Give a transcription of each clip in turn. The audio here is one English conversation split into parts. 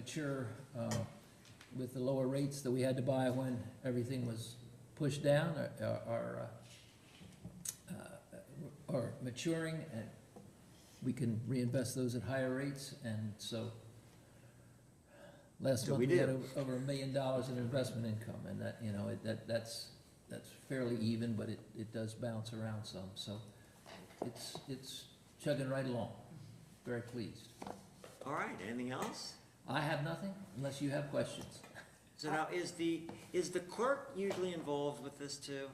mature with the lower rates that we had to buy when everything was pushed down are maturing, and we can reinvest those at higher rates. And so last month we had over $1 million in investment income, and that, you know, that's fairly even, but it does bounce around some. So it's chugging right along. Very pleased. All right, anything else? I have nothing, unless you have questions. So now, is the clerk usually involved with this too?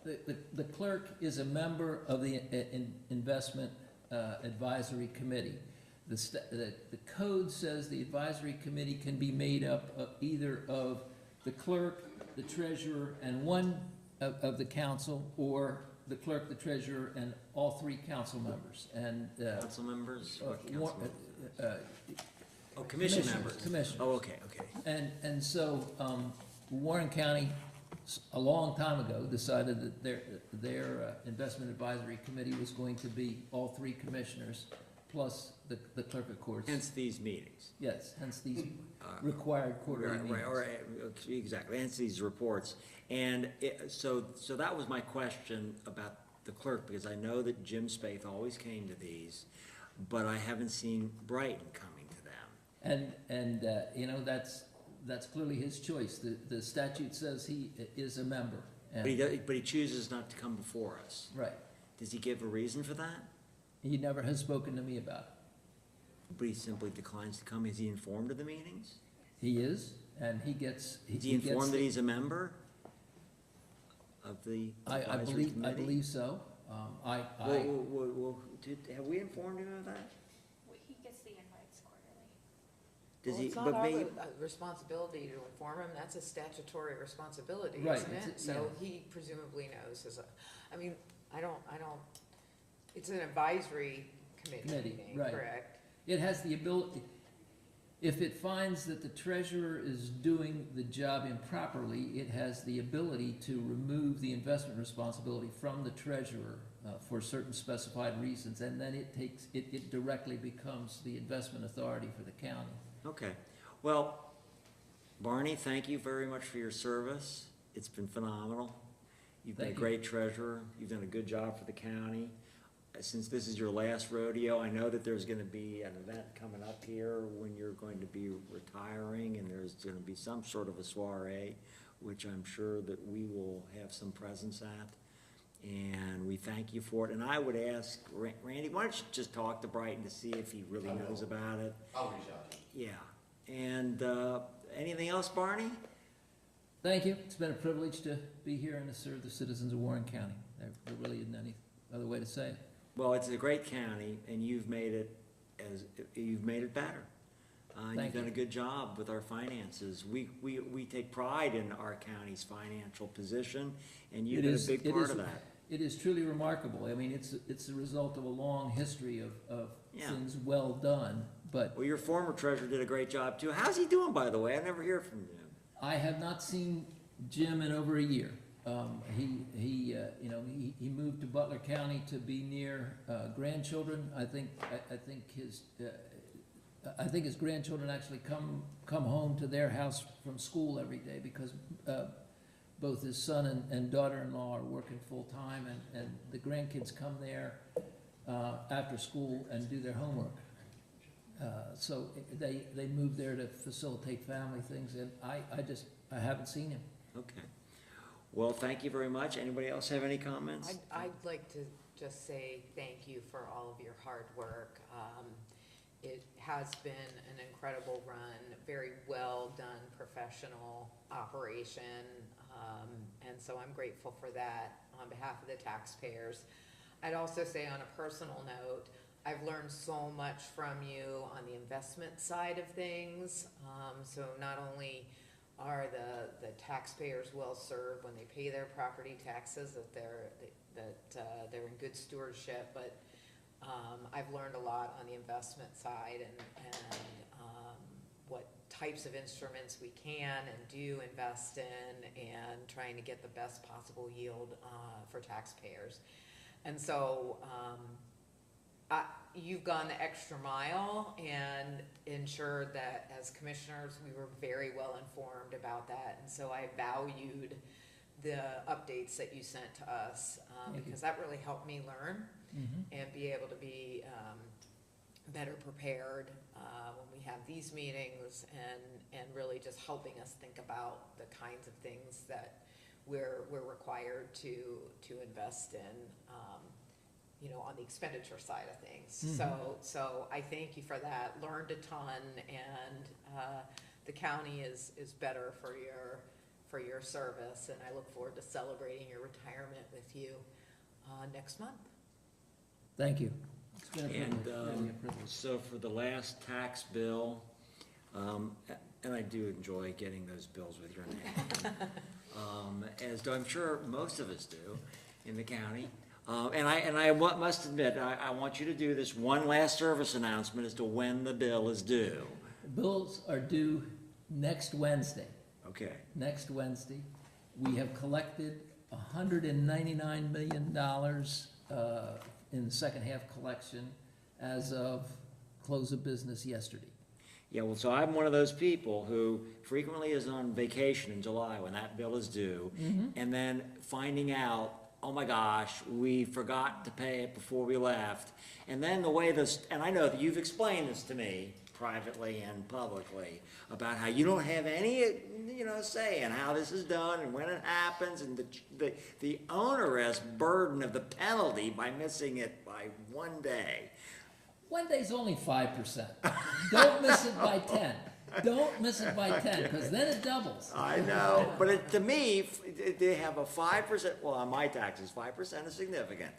The clerk is a member of the investment advisory committee. The code says the advisory committee can be made up of either of the clerk, the treasurer, and one of the council, or the clerk, the treasurer, and all three council members. And Council members? What council members? Oh, commission members. Commissioners. Oh, okay. And so Warren County, a long time ago, decided that their investment advisory committee was going to be all three commissioners plus the clerk of courts. Hence these meetings. Yes, hence these required quarterly meetings. Right, exactly, hence these reports. And so that was my question about the clerk, because I know that Jim Spaeth always came to these, but I haven't seen Brighton coming to them. And you know, that's clearly his choice. The statute says he is a member. But he chooses not to come before us. Right. Does he give a reason for that? He never has spoken to me about it. But he simply declines to come. Is he informed of the meetings? He is, and he gets. Is he informed that he's a member of the advisory committee? I believe so. Have we informed him of that? He gets the invites quarterly. Does Well, he? it's not our responsibility to inform him, that's a statutory responsibility, Right, isn't it? it's- So yeah. he presumably knows I don't, it's an advisory committee meeting, right. correct? It has the ability, if it finds that the treasurer is doing the job improperly, it has the ability to remove the investment responsibility from the treasurer for certain specified reasons, and then it directly becomes the investment authority for the county. Okay. Well, Barney, thank you very much for your service. It's been phenomenal. You've been a great treasurer. You've done a good job for the county. Since this is your last rodeo, I know that there's gonna be an event coming up here when you're going to be retiring, and there's gonna be some sort of a soiree, which I'm sure that we will have some presence at. And we thank you for it. And I would ask, Randy, why don't you just talk to Brighton to see if he really knows about it? I'll reach out to him. Yeah. And anything else, Barney? Thank you. It's been a privilege to be here and to serve the citizens of Warren County. There really isn't any other way to say it. Well, it's a great county, and you've made it better. You've done a good job with our finances. We take pride in our county's financial position, and you've been a big part of that. It is truly remarkable. I mean, it's the result of a long history of things well done, but. Well, your former treasurer did a great job too. How's he doing, by the way? I never hear from him. I have not seen Jim in over a year. He moved to Butler County to be near grandchildren. I think his grandchildren actually come home to their house from school every day, because both his son and daughter-in-law are working full-time, and the grandkids come there after school and do their homework. So they moved there to facilitate family things, and I haven't seen him. Okay. Well, thank you very much. Anybody else have any comments? I'd like to just say thank you for all of your hard work. It has been an incredible run, very well done professional operation, and so I'm grateful for that on behalf of the taxpayers. I'd also say, on a personal note, I've learned so much from you on the investment side of things. So not only are the taxpayers well served when they pay their property taxes, that they're in good stewardship, but I've learned a lot on the investment side and what types of instruments we can and do invest in, and trying to get the best possible yield for taxpayers. And so you've gone the extra mile and ensured that as commissioners, we were very well informed about that. And so I valued the updates that you sent to us, Thank you. because that really helped me learn Mhm. and be able to be better prepared when we have these meetings, and really just helping us think about the kinds of things that we're required to invest in, on the expenditure side of things. So I thank you for that. Learned a ton, and the county is better for your service, and I look forward to celebrating your retirement with you next month. Thank you. It's been a And, privilege, really a privilege. so for the last tax bill, and I do enjoy getting those bills with your name, as I'm sure most of us do in the county. And I must admit, I want you to do this one last service announcement as to when the bill is due. Bills are due next Wednesday. Okay, Next Wednesday. We have collected $199 million in the second half collection as of close of business yesterday. yeah, well, so I'm one of those people who frequently is on vacation in July when that bill is due, and then finding out, oh my gosh, we forgot to pay it before we left. And then the way this, and I know that you've explained this to me privately and publicly, about how you don't have any, say in how this is done and when it happens, and the onerous burden of the penalty by missing it by one day. One day's only 5%. Don't miss it by 10. Don't miss it by 10, because then it doubles. I know, but to me, they have a 5%, well, on my taxes, 5% is significant.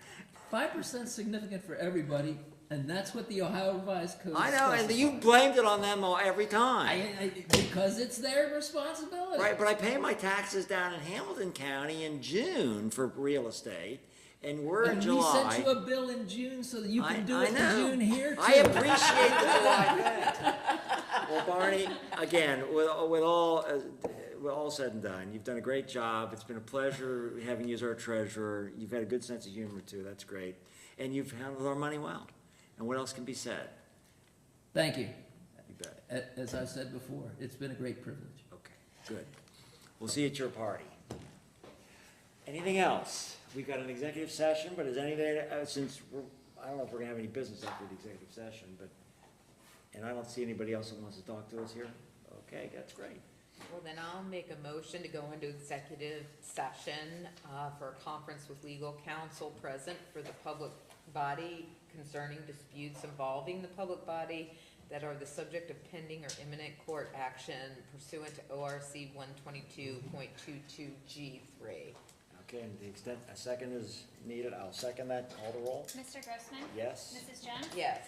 5% is significant for everybody, and that's what the Ohio Revised Code I know, and specifies. you blamed it on them every time. Because it's their responsibility. Right, but I pay my taxes down in Hamilton County in June for real estate, and we're in And we July. sent you a bill in June so that you can do I it in know. June here too. I appreciate the July thing. Well, Barney, again, with all said and done, you've done a great job. It's been a pleasure having you as our treasurer. You've had a good sense of humor too. That's great, and you've handled our money well. And what else can be said? Thank you. You bet. As I said before, it's been a great privilege. Okay, good. We'll see you at your party. Anything else? We've got an executive session, but is anything, I don't know if we're gonna have any business after the executive session, and I don't see anybody else that wants to talk to us here. Okay, that's great. Well, then I'll make a motion to go into executive session for a conference with legal counsel present for the public body concerning disputes involving the public body that are the subject of pending or imminent court action pursuant to ORC 122.22G3. Okay, and to the extent a second is needed, I'll second that. Call the roll. Mr. Grossman? Yes? Mrs. Jones? Yes.